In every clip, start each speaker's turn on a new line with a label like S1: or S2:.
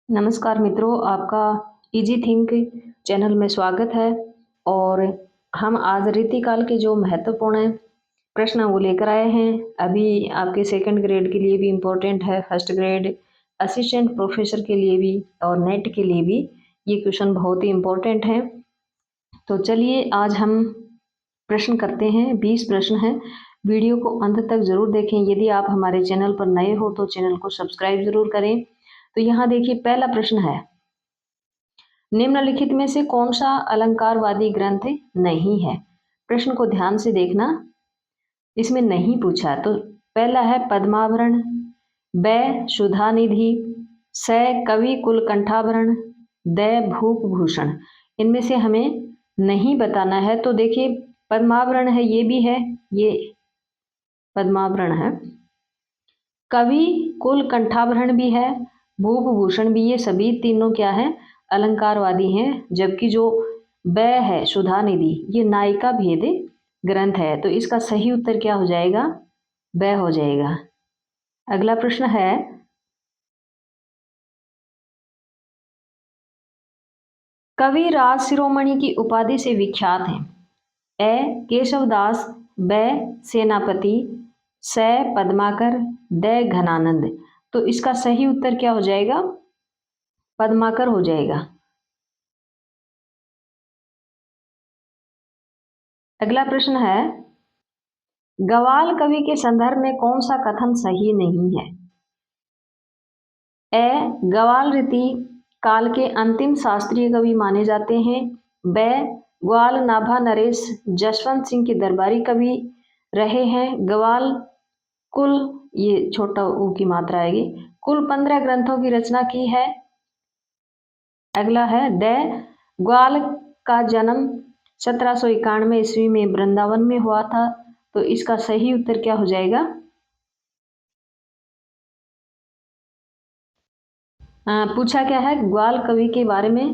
S1: नमस्कार मित्रों, आपका इजी थिंक चैनल में स्वागत है। और हम आज रीतिकाल के जो महत्वपूर्ण प्रश्न वो लेकर आए हैं। अभी आपके सेकंड ग्रेड के लिए भी इम्पोर्टेंट है, फर्स्ट ग्रेड असिस्टेंट प्रोफेसर के लिए भी और नेट के लिए भी ये क्वेश्चन बहुत ही इम्पोर्टेंट है। तो चलिए आज हम प्रश्न करते हैं। 20 प्रश्न हैं। वीडियो को अंत तक जरूर देखें। यदि आप हमारे चैनल पर नए हो तो चैनल को सब्सक्राइब जरूर करें। तो यहाँ देखिए, पहला प्रश्न है, निम्नलिखित में से कौन सा अलंकारवादी ग्रंथ नहीं है? प्रश्न को ध्यान से देखना, इसमें नहीं पूछा। तो पहला है पद्मावरण, ब सुधानिधि, स कवि कुलकंठाभरण, द भूपभूषण। इनमें से हमें नहीं बताना है। तो देखिए, पद्मावरण है, ये भी है, ये पद्मावरण है, कवि कुलकंठाभरण भी है, भूपभूषण भी, ये सभी तीनों क्या है? अलंकारवादी हैं। जबकि जो ब है सुधानिधि, ये नायिका भेद ग्रंथ है। तो इसका सही उत्तर क्या हो जाएगा? ब हो जाएगा। अगला प्रश्न है, कवि राज शिरोमणि की उपाधि से विख्यात हैं? ए केशवदास, ब सेनापति, स पद्माकर, द घनानंद। तो इसका सही उत्तर क्या हो जाएगा? पद्माकर हो जाएगा। अगला प्रश्न है, गवाल कवि के संदर्भ में कौन सा कथन सही नहीं है? ए गवाल रीति काल के अंतिम शास्त्रीय कवि माने जाते हैं। ब ग्वाल नाभा नरेश जसवंत सिंह के दरबारी कवि रहे हैं। ग्वाल कुल, ये छोटा ऊ की मात्रा आएगी, कुल 15 ग्रंथों की रचना की है। अगला है, द ग्वाल का जन्म 1791 ईस्वी में वृंदावन में हुआ था। तो इसका सही उत्तर क्या हो जाएगा? पूछा क्या है? ग्वाल कवि के बारे में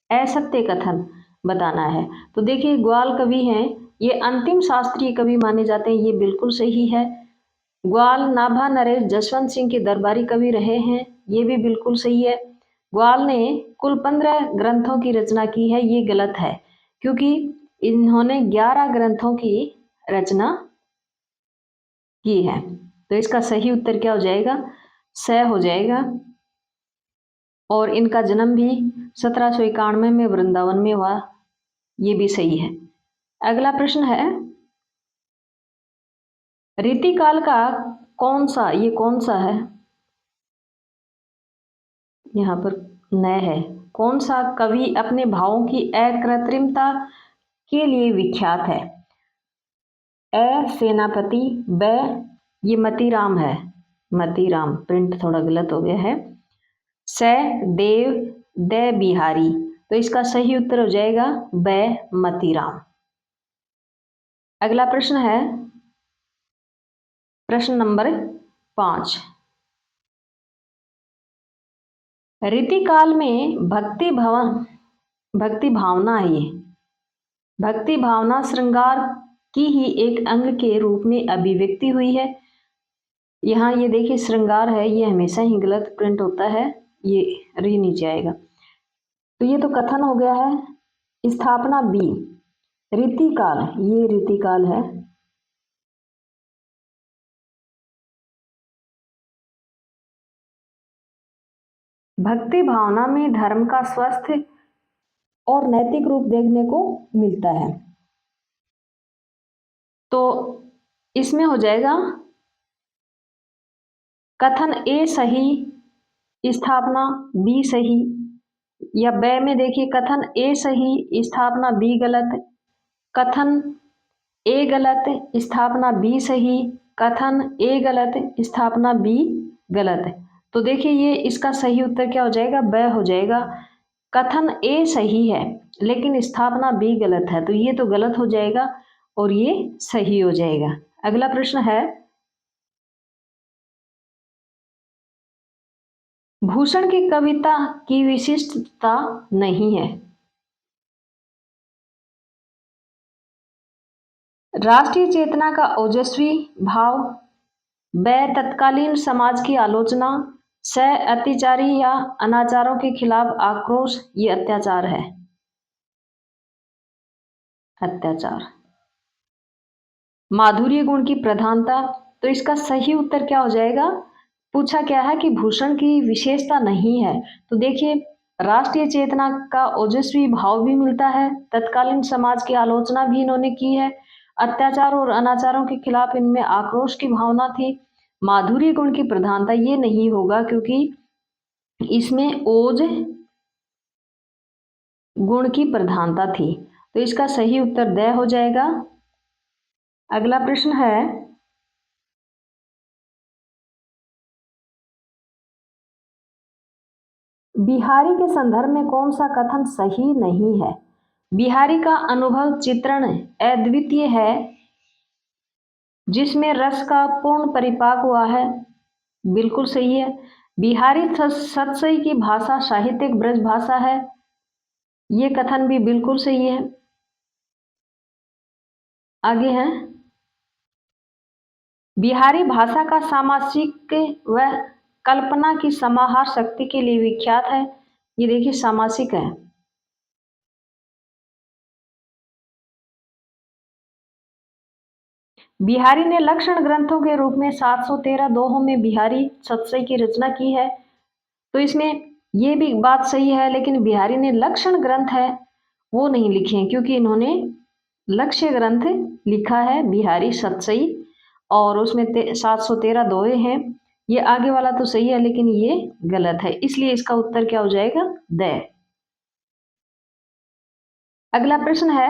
S1: असत्य कथन बताना है। तो देखिए, ग्वाल कवि हैं, ये अंतिम शास्त्रीय कवि माने जाते हैं, ये बिल्कुल सही है। ग्वाल नाभा नरेश जसवंत सिंह के दरबारी कवि रहे हैं, ये भी बिल्कुल सही है। ग्वाल ने कुल 15 ग्रंथों की रचना की है, ये गलत है, क्योंकि इन्होंने 11 ग्रंथों की रचना की है। तो इसका सही उत्तर क्या हो जाएगा? स हो जाएगा। और इनका जन्म भी 1791 में वृंदावन में हुआ, ये भी सही है। अगला प्रश्न है, रीतिकाल का कौन सा, ये कौन सा है? यहाँ पर न है। कौन सा कवि अपने भावों की अकृत्रिमता के लिए विख्यात है? ए सेनापति, ब ये मतीराम है, मतीराम, प्रिंट थोड़ा गलत हो गया है, स देव, द बिहारी। तो इसका सही उत्तर हो जाएगा ब मतीराम। अगला प्रश्न है, प्रश्न नंबर 5, रीतिकाल में भक्ति भावना है, ये भक्ति भावना श्रृंगार की ही एक अंग के रूप में अभिव्यक्ति हुई है। यहाँ ये देखिए, श्रृंगार है, ये हमेशा ही गलत प्रिंट होता है, ये री नीचे आएगा। तो ये तो कथन हो गया है। स्थापना बी, रीतिकाल, ये रीतिकाल है। भक्ति भावना में धर्म का स्वस्थ और नैतिक रूप देखने को मिलता है। तो इसमें हो जाएगा कथन ए सही, स्थापना बी सही, या ब में देखिए, कथन ए सही, स्थापना बी गलत, कथन ए गलत, स्थापना बी सही, कथन ए गलत, स्थापना बी गलत। तो देखिए, ये इसका सही उत्तर क्या हो जाएगा? ब हो जाएगा। कथन ए सही है लेकिन स्थापना बी गलत है, तो ये तो गलत हो जाएगा और ये सही हो जाएगा। अगला प्रश्न है, भूषण की कविता की विशिष्टता नहीं है। राष्ट्रीय चेतना का ओजस्वी भाव, ब तत्कालीन समाज की आलोचना, स अतिचारी या अनाचारों के खिलाफ आक्रोश, ये अत्याचार है, अत्याचार। माधुर्य गुण की प्रधानता, तो इसका सही उत्तर क्या हो जाएगा? पूछा क्या है कि भूषण की विशेषता नहीं है। तो देखिए, राष्ट्रीय चेतना का ओजस्वी भाव भी मिलता है, तत्कालीन समाज की आलोचना भी इन्होंने की है, अत्याचार और अनाचारों के खिलाफ इनमें आक्रोश की भावना थी। माधुर्य गुण की प्रधानता ये नहीं होगा क्योंकि इसमें ओज गुण की प्रधानता थी। तो इसका सही उत्तर द हो जाएगा। अगला प्रश्न है, बिहारी के संदर्भ में कौन सा कथन सही नहीं है? बिहारी का अनुभव चित्रण अद्वितीय है, जिसमें रस का पूर्ण परिपाक हुआ है, बिल्कुल सही है। बिहारी सतसई की भाषा साहित्यिक ब्रज भाषा है, ये कथन भी बिल्कुल सही है। आगे है, बिहारी भाषा का सामासिक व कल्पना की समाहार शक्ति के लिए विख्यात है, ये देखिए सामासिक है। बिहारी ने लक्षण ग्रंथों के रूप में 713 दोहों में बिहारी सतसई की रचना की है। तो इसमें ये भी बात सही है, लेकिन बिहारी ने लक्षण ग्रंथ है वो नहीं लिखे हैं, क्योंकि इन्होंने लक्ष्य ग्रंथ लिखा है बिहारी सतसई, और उसमें 713 दोहे हैं। ये आगे वाला तो सही है, लेकिन ये गलत है, इसलिए इसका उत्तर क्या हो जाएगा? द। अगला प्रश्न है,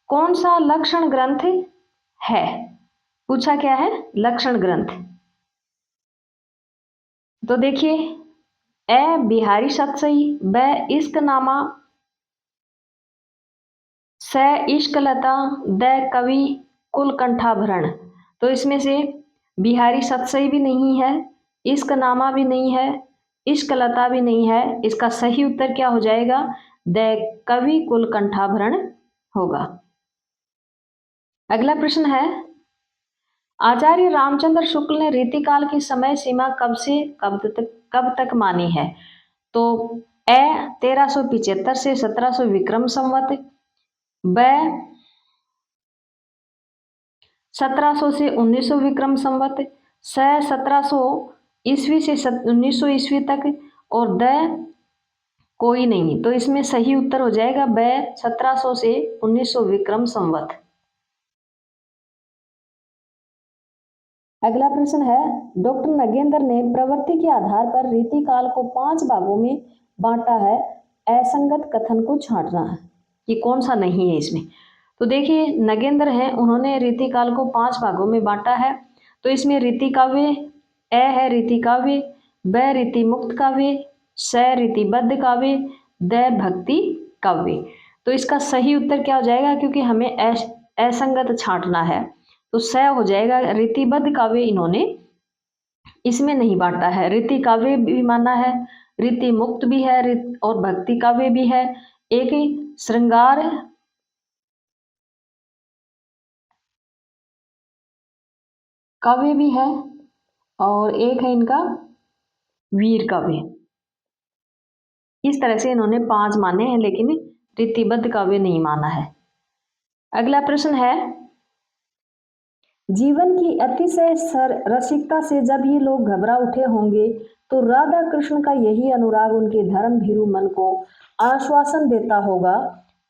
S1: कौन सा लक्षण ग्रंथ है? पूछा क्या है? लक्षण ग्रंथ। तो देखिए, ए बिहारी सतसई, ब इश्कनामा, स इश्कलता, द कवि कुलकंठाभरण। तो इसमें से बिहारी सतसई भी नहीं है, इश्कनामा भी नहीं है, इश्कलता भी नहीं है, इसका सही उत्तर क्या हो जाएगा? द कवि कुलकंठाभरण होगा। अगला प्रश्न है, आचार्य रामचंद्र शुक्ल ने रीतिकाल की समय सीमा कब तक मानी है? तो ए 1375 से 1700 विक्रम संवत, ब 1700 से 1900 विक्रम संवत, स 1700 ईस्वी से 1900 ईस्वी तक, और द कोई नहीं। तो इसमें सही उत्तर हो जाएगा ब 1700 से 1900 विक्रम संवत। अगला प्रश्न है, डॉक्टर नगेंद्र ने प्रवृत्ति के आधार पर रीतिकाल को 5 भागों में बांटा है, असंगत कथन को छांटना है, ये कौन सा नहीं है इसमें? तो देखिए, नगेंद्र हैं, उन्होंने रीतिकाल को 5 भागों में बांटा है। तो इसमें रीति काव्य, ए है रीति काव्य, ब रीति मुक्त काव्य, स रीतिबद्ध काव्य, द भक्ति काव्य। तो इसका सही उत्तर क्या हो जाएगा? क्योंकि हमें असंगत छांटना है, तो स हो जाएगा। रीतिबद्ध काव्य इन्होंने इसमें नहीं बांटा है, रीति काव्य भी माना है, रीति मुक्त भी है, और भक्ति काव्य भी है। एक श्रृंगार काव्य भी है, और एक है इनका वीर काव्य। इस तरह से इन्होंने 5 माने हैं, लेकिन रीतिबद्ध काव्य नहीं माना है। अगला प्रश्न है, जीवन की अतिशय रसिकता से जब ये लोग घबरा उठे होंगे, तो राधा कृष्ण का यही अनुराग उनके धर्म भीरु मन को आश्वासन देता होगा।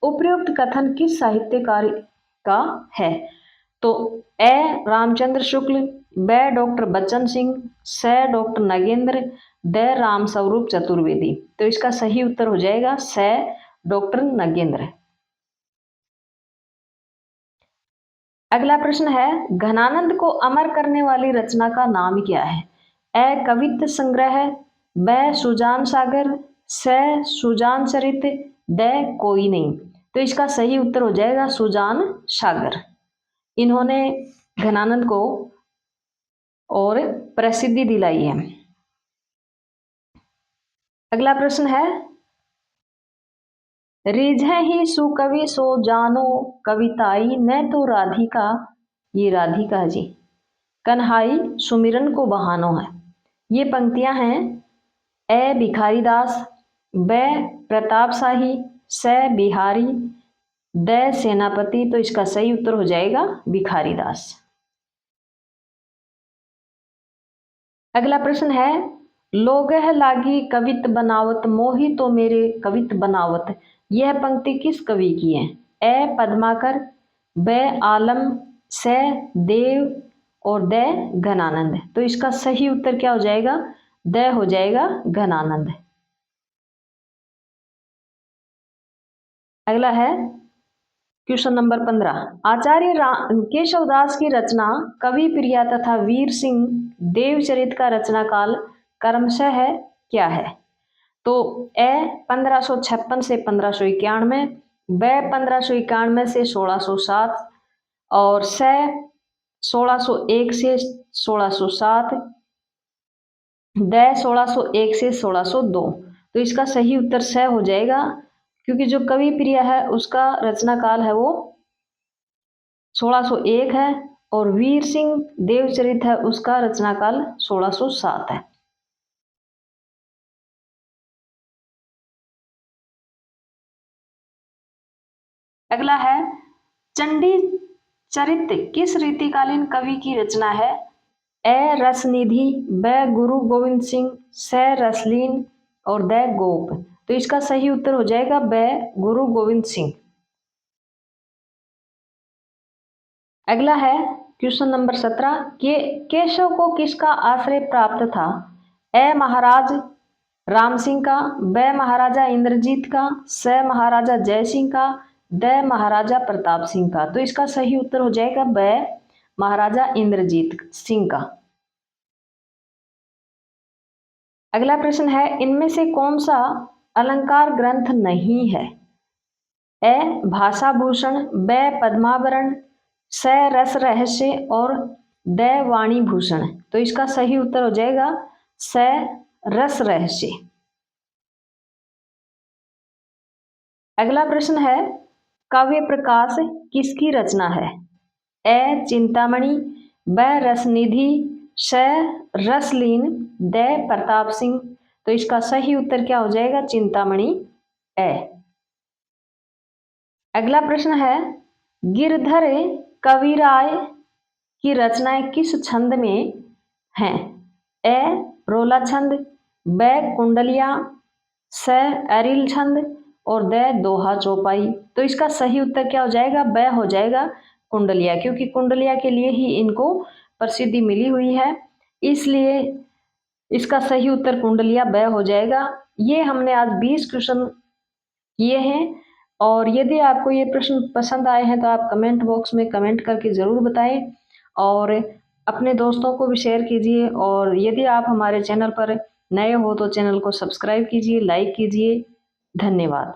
S1: उपयुक्त कथन किस साहित्यकार का है? तो ए रामचंद्र शुक्ल, ब डॉक्टर बच्चन सिंह, स डॉक्टर नगेंद्र, द राम स्वरूप चतुर्वेदी। तो इसका सही उत्तर हो जाएगा स डॉक्टर नगेंद्र। अगला प्रश्न है, घनानंद को अमर करने वाली रचना का नाम क्या है? ए कवित्त संग्रह, ब सुजान सागर, स सुजान चरित, द कोई नहीं। तो इसका सही उत्तर हो जाएगा सुजान सागर। इन्होंने घनानंद को और प्रसिद्धि दिलाई है। अगला प्रश्न है, रिझ ही सुकवि सो जानो कविताई, न तो राधिका, ये राधिका जी, कन्हाई सुमिरन को बहानो है। ये पंक्तियां हैं ए भिखारीदास, ब प्रतापशाही, स बिहारी, द सेनापति। तो इसका सही उत्तर हो जाएगा भिखारीदास। अगला प्रश्न है, लोगह लागी कवित बनावत, मोहि तो मेरे कवित बनावत। यह पंक्ति किस कवि की है? ए पद्माकर, ब आलम, स देव और द घनानंद। तो इसका सही उत्तर क्या हो जाएगा? द हो जाएगा घनानंद। अगला है क्वेश्चन नंबर 15। आचार्य केशवदास की रचना कवि प्रिया तथा वीर सिंह देवचरित का रचना काल क्रमशः क्या है? तो ए 1556 से 1591, ब 1591 से 1607 और स 1601 से 1607, द 1601 से 1602। तो इसका सही उत्तर स हो जाएगा, क्योंकि जो कवि प्रिय है उसका रचना काल है वो 1601 है और वीर सिंह देवचरित है उसका रचना काल 1607 है। अगला है, चंडी चरित किस रीतिकालीन कवि की रचना है? ए रसनिधि, ब गुरु गोविंद सिंह, स रसलीन और द गोप। तो इसका सही उत्तर हो जाएगा ब गुरु गोविंद सिंह। अगला है क्वेश्चन नंबर 17। केशव को किसका आश्रय प्राप्त था? ए महाराज राम सिंह का, ब महाराजा इंद्रजीत का, स महाराजा जय सिंह का, द महाराजा प्रताप सिंह का। तो इसका सही उत्तर हो जाएगा ब महाराजा इंद्रजीत सिंह का। अगला प्रश्न है, इनमें से कौन सा अलंकार ग्रंथ नहीं है? ए भाषा भूषण, ब पद्मावरण, स रस रहस्य और द वाणी भूषण। तो इसका सही उत्तर हो जाएगा स रस रहस्य। अगला प्रश्न है, काव्य प्रकाश किसकी रचना है? ए चिंतामणि, ब रसनिधि, स रसलीन, द प्रताप सिंह। तो इसका सही उत्तर क्या हो जाएगा? चिंतामणि ए। अगला प्रश्न है, गिरधर कविराय की रचनाएं किस छंद में हैं? ए रोला छंद, ब कुंडलिया, स अरिल छंद और द दोहा चौपाई। तो इसका सही उत्तर क्या हो जाएगा? ब हो जाएगा कुंडलिया, क्योंकि कुंडलिया के लिए ही इनको प्रसिद्धि मिली हुई है, इसलिए इसका सही उत्तर कुंडलिया ब हो जाएगा। ये हमने आज 20 क्वेश्चन किए हैं, और यदि आपको ये प्रश्न पसंद आए हैं तो आप कमेंट बॉक्स में कमेंट करके ज़रूर बताएं और अपने दोस्तों को भी शेयर कीजिए। और यदि आप हमारे चैनल पर नए हो तो चैनल को सब्सक्राइब कीजिए, लाइक कीजिए। धन्यवाद।